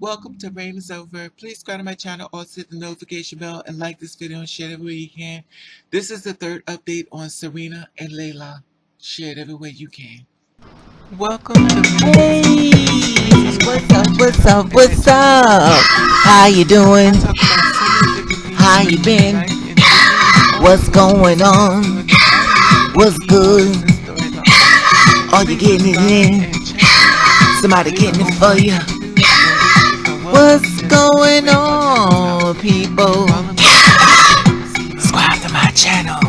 Welcome to Rain is Over. Please subscribe to my channel, also hit the notification bell, and like this video and share it everywhere you can. This is the third update on Serena and Layla. Share it everywhere you can. Welcome to Hey, what's up? What's up? How you doing? How you been? What's going on? What's good? Are you getting it in? Somebody getting it for you? What's going on, people? Subscribe to my channel.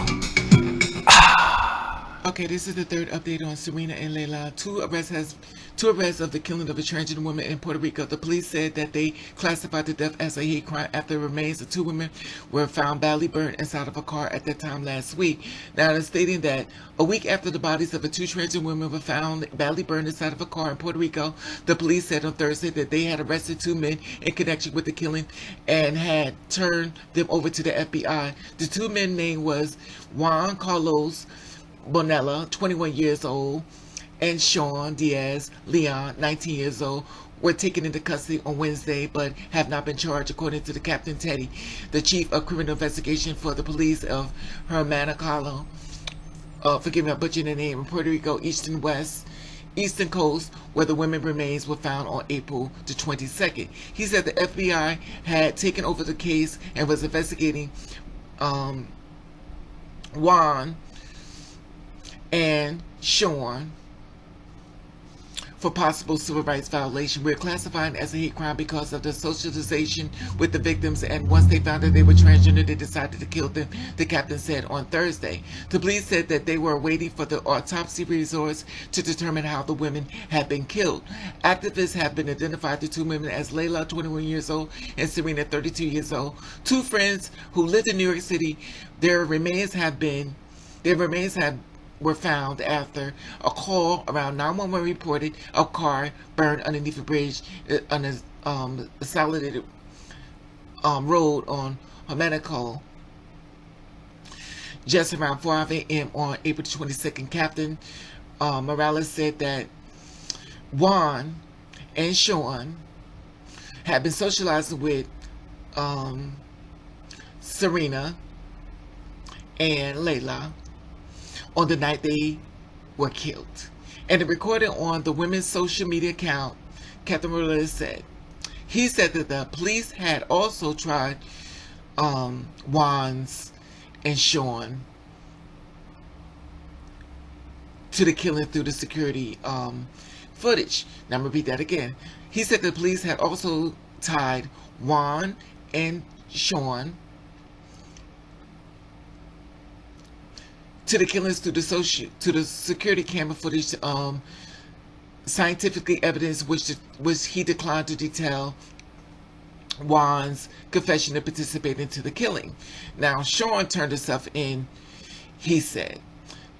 Okay, this is the third update on Serena and Layla. Two arrests of the killing of a transgender woman in Puerto Rico. The police said that they classified the death as a hate crime after the remains of two women were found badly burned inside of a car at that time last week. Now, they're stating that a week after the bodies of the two transgender women were found badly burned inside of a car in Puerto Rico, the police said on Thursday that they had arrested two men in connection with the killing and had turned them over to the FBI. The two men named was Juan Carlos Bonella, 21 years old, and Sean Diaz Leon, 19 years old, were taken into custody on Wednesday but have not been charged, according to the Captain Teddy, the chief of criminal investigation for the police of Humacao. Forgive me, I butchered the name, in Puerto Rico, eastern coast, where the women remains were found on April the 22nd. He said the FBI had taken over the case and was investigating Juan and Sean for possible civil rights violation. We're classifying as a hate crime because of the socialization with the victims, and once they found that they were transgender, they decided to kill them, the captain said on Thursday. The police said that they were waiting for the autopsy results to determine how the women had been killed. Activists have been identified the two women as Layla, 21 years old, and Serena, 32 years old, two friends who lived in New York City. Their remains were found after a call around 911 reported a car burned underneath a bridge on a consolidated road on Humacao just around 5 a.m. on April 22nd. Captain Morales said that Juan and Sean had been socializing with Serena and Layla on the night they were killed. And it recorded on the women's social media account, Captain Morales said. He said that the police had also tried Juan's and Sean to the killing through the security footage. Now I'm going to repeat that again. He said the police had also tied Juan and Sean to the killings through the security camera footage, scientifically evidence which he declined to detail Juan's confession to participate into the killing. Now, Sean turned himself in, he said.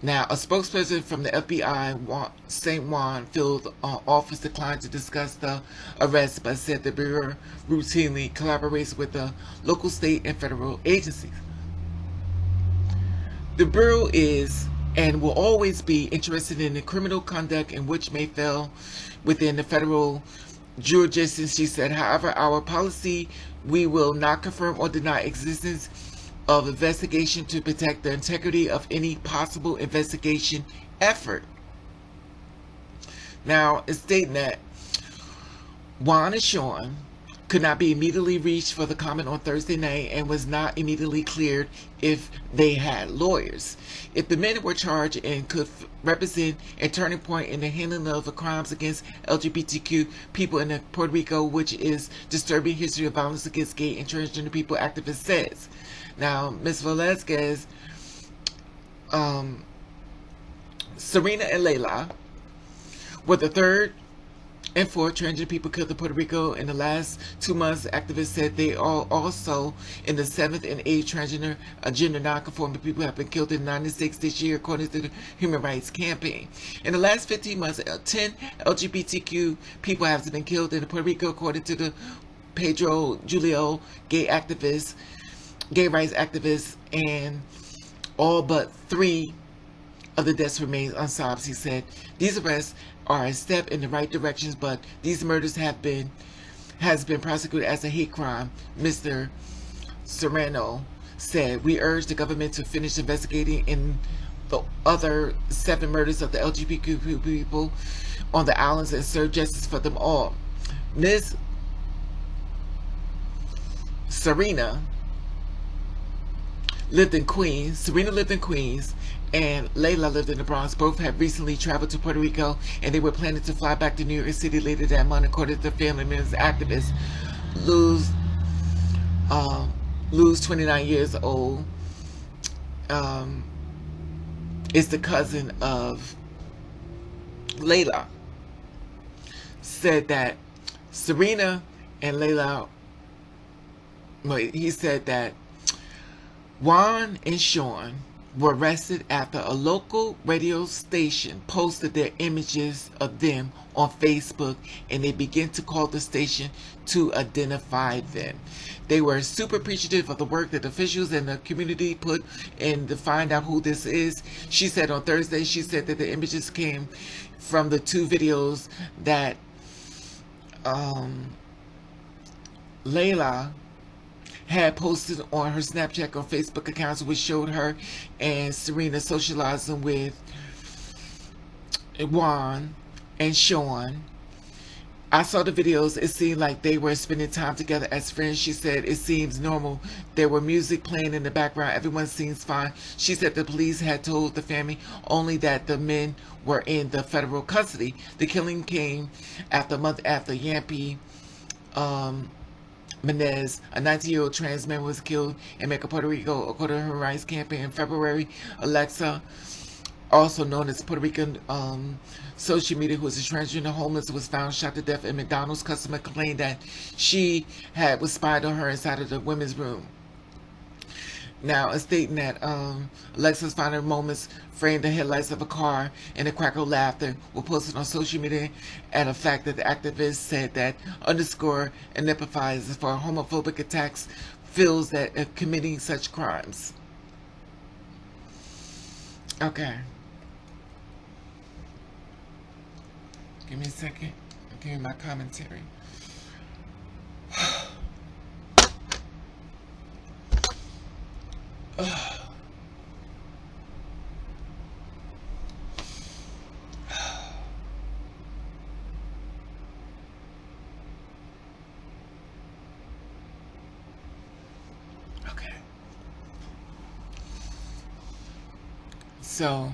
Now, a spokesperson from the FBI St. Juan field office declined to discuss the arrest, but said the Bureau routinely collaborates with the local, state, and federal agencies. The Bureau is and will always be interested in the criminal conduct in which may fall within the federal jurisdiction, she said. However, our policy, we will not confirm or deny existence of investigation to protect the integrity of any possible investigation effort. Now, it's stating that Juan and Sean could not be immediately reached for the comment on Thursday night and was not immediately cleared if they had lawyers. If the men were charged and could represent a turning point in the handling of the crimes against LGBTQ people in Puerto Rico, which is disturbing history of violence against gay and transgender people, activist says. Now, Ms. Velasquez, Serena and Layla were the third and fourth transgender people killed in Puerto Rico in the last 2 months. Activists said they are also in the 7th and 8th transgender gender non-conforming people have been killed in the United States this year, according to the Human Rights Campaign. In the last 15 months, 10 LGBTQ people have been killed in Puerto Rico, according to the Pedro Julio, gay rights activist, and all but 3 of the deaths remain unsolved. He said these arrests are a step in the right directions, but these murders have has been prosecuted as a hate crime, Mr. Serena said, "We urge the government to finish investigating in the other 7 murders of the LGBTQ people on the islands and serve justice for them all." Ms. Serena lived in Queens. Serena lived in Queens, and Layla lived in the Bronx. Both had recently traveled to Puerto Rico, and they were planning to fly back to New York City later that month, according to the family members. Activist Luz, 29 years old, is the cousin of Layla, said that Serena and Layla, well, he said that Juan and Sean were arrested after a local radio station posted their images of them on Facebook, and they began to call the station to identify them. They were super appreciative of the work that officials and the community put in to find out who this is. She said on Thursday, she said that the images came from the 2 videos that Layla had posted on her Snapchat or Facebook accounts, which showed her and Serena socializing with Juan and Sean. "I saw the videos. It seemed like they were spending time together as friends," she said. "It seems normal. There were music playing in the background. Everyone seems fine." She said the police had told the family only that the men were in the federal custody. The killing came after a month after Yampi Menez, a 19-year-old trans man, was killed in Meca, Puerto Rico, according to her rights campaign in February. Alexa, also known as Puerto Rican social media, who was a transgender homeless, was found shot to death in McDonald's. Customer complained that she was spied on her inside of the women's room. Now, a statement that Alexa's final moments framed the headlights of a car and a crackle of laughter were posted on social media, and a fact that the activist said that underscore and empathize for homophobic attacks, feels that committing such crimes. Okay. Give me a second. I'll give you my commentary. Okay. So,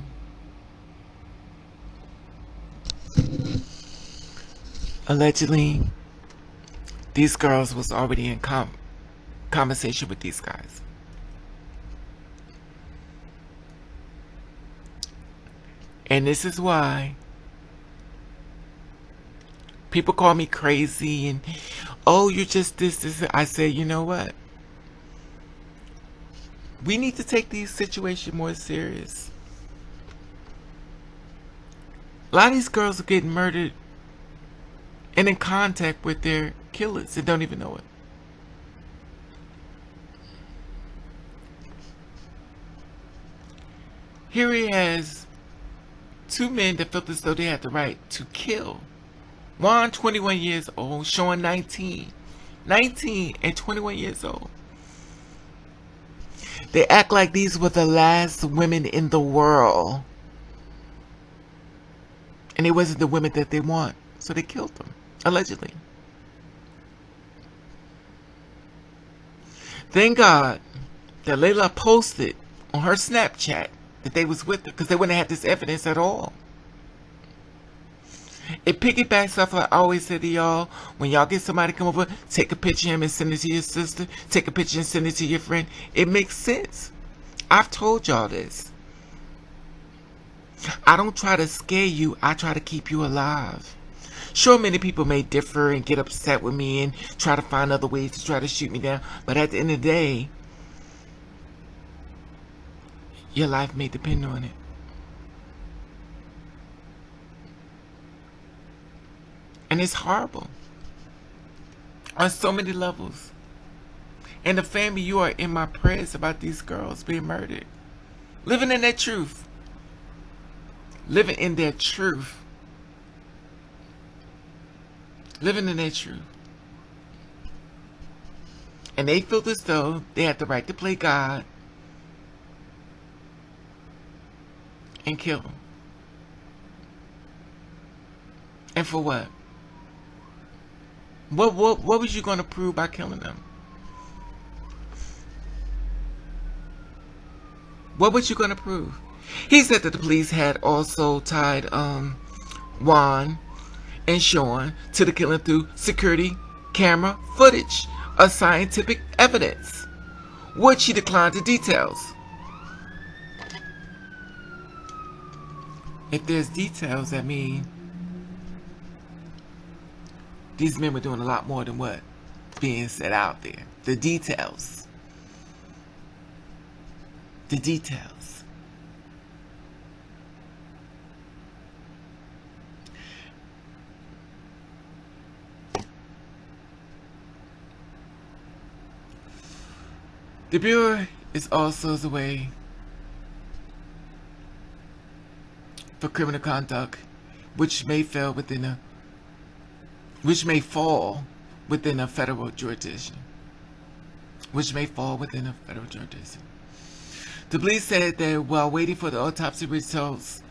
allegedly, these girls was already in conversation with these guys. And this is why people call me crazy and, "Oh, you're just this. I say, you know what? We need to take these situations more serious. A lot of these girls are getting murdered and in contact with their killers and don't even know it. Here he has 2 men that felt as though they had the right to kill. Juan, 21 years old, Sean, 19 and 21 years old. They act like these were the last women in the world. And it wasn't the women that they want. So they killed them, allegedly. Thank God that Layla posted on her Snapchat that they was with her, because they wouldn't have had this evidence at all. It piggybacks off what I always say to y'all. When y'all get somebody to come over, take a picture of him and send it to your sister. Take a picture and send it to your friend. It makes sense. I've told y'all this. I don't try to scare you. I try to keep you alive. Sure, many people may differ and get upset with me and try to find other ways to try to shoot me down. But at the end of the day, your life may depend on it. And it's horrible on so many levels. And the family, you are in my prayers about these girls being murdered. Living in their truth. Living in their truth. Living in their truth. And they felt as though they had the right to play God and kill them. And for what? What was you going to prove by killing them? What was you going to prove? He said that the police had also tied Juan and Sean to the killing through security camera footage of scientific evidence, which he declined the details. If there's details, that mean these men were doing a lot more than what being said out there. The details. The details. The Bureau is also as a way for criminal conduct which may fall within a federal jurisdiction. The police said that while waiting for the autopsy results,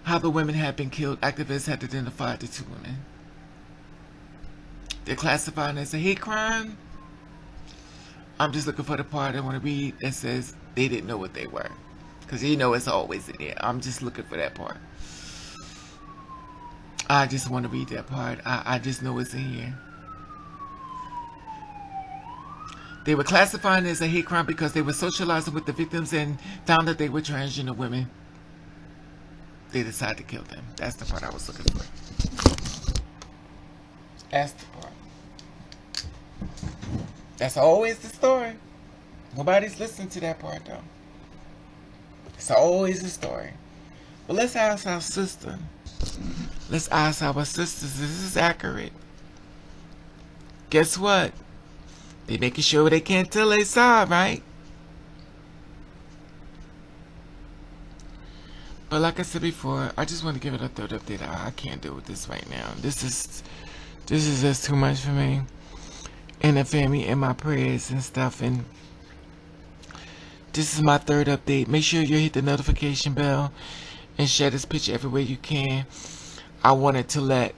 how the women had been killed, activists had identified the two women. They're classified as a hate crime. I'm just looking for the part I want to read that says they didn't know what they were. Because you know it's always in there. I'm just looking for that part. I just want to read that part. I just know it's in here. They were classified as a hate crime because they were socializing with the victims and found that they were transgender women. They decided to kill them. That's the part I was looking for. That's the part. That's always the story. Nobody's listening to that part though. It's always the story. But let's ask our sister. Let's ask our sisters, this is accurate. Guess what? They making sure they can't tell their side, right? But like I said before, I just want to give it a third update. I can't deal with this right now. This is just too much for me. And the family and my prayers and stuff. And this is my third update. Make sure you hit the notification bell and share this picture everywhere you can. I wanted to let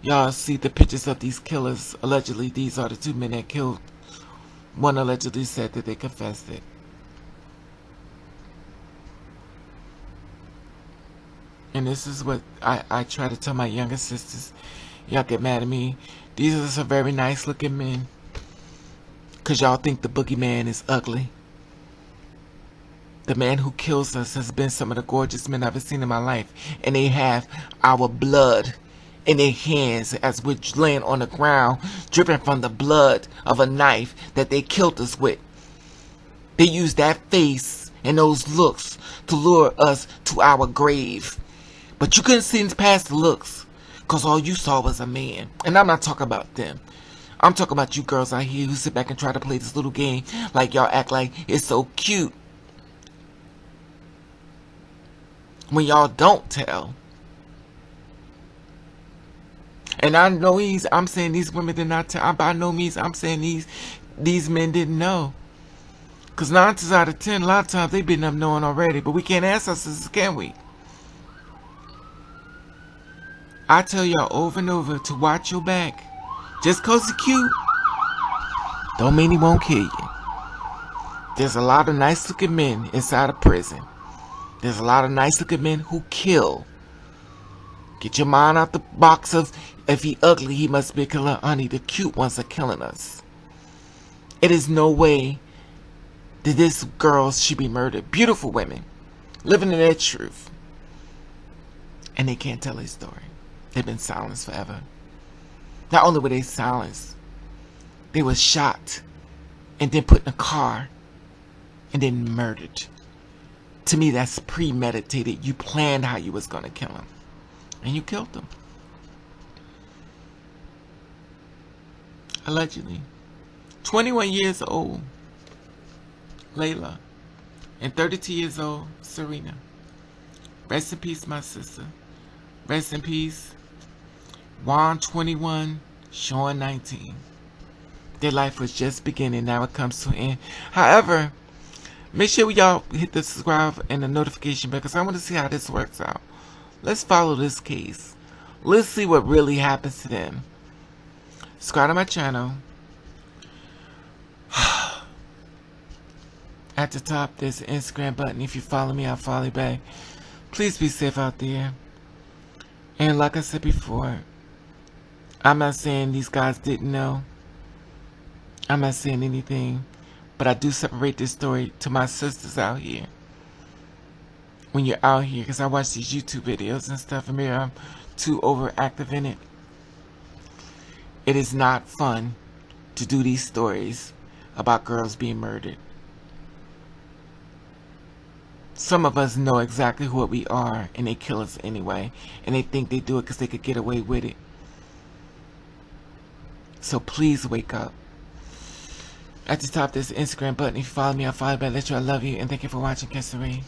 y'all see the pictures of these killers. Allegedly, these are the two men that killed. One allegedly said that they confessed it. And this is what I try to tell my younger sisters. Y'all get mad at me. These are some very nice looking men. Because y'all think the boogeyman is ugly. The man who kills us has been some of the gorgeous men I've ever seen in my life. And they have our blood in their hands as we're laying on the ground, dripping from the blood of a knife that they killed us with. They use that face and those looks to lure us to our grave. But you couldn't see past the looks, because all you saw was a man. And I'm not talking about them. I'm talking about you girls out here who sit back and try to play this little game like y'all act like it's so cute. When y'all don't tell. And I know I'm saying these women did not tell. By no means I'm saying these men didn't know. Because 9 times out of 10, a lot of times they've been up knowing already. But we can't ask our sisters, can we? I tell y'all over and over to watch your back. Just because it's cute, don't mean he won't kill you. There's a lot of nice looking men inside of prison. There's a lot of nice looking men who kill. Get your mind out the box of, if he ugly, he must be a killer. Honey, the cute ones are killing us. It is no way that this girls should be murdered. Beautiful women, living in their truth. And they can't tell their story. They've been silenced forever. Not only were they silenced, they were shot and then put in a car and then murdered. To me, that's premeditated. You planned how you was going to kill him. And you killed him. Allegedly. 21 years old, Layla. And 32 years old, Serena. Rest in peace, my sister. Rest in peace. Juan 21, Sean 19. Their life was just beginning. Now it comes to an end. However, make sure y'all hit the subscribe and the notification bell because I want to see how this works out. Let's follow this case. Let's see what really happens to them. Subscribe to my channel. At the top, there's an Instagram button. If you follow me, I'll follow you back. Please be safe out there. And like I said before, I'm not saying these guys didn't know. I'm not saying anything. But I do separate this story to my sisters out here. When you're out here, because I watch these YouTube videos and stuff, and maybe I'm too overactive in it. It is not fun to do these stories about girls being murdered. Some of us know exactly what we are, and they kill us anyway. And they think they do it because they could get away with it. So please wake up. At the top, there's the Instagram button. If you follow me, I'll follow you back. Let you know I love you, and thank you for watching. Serena.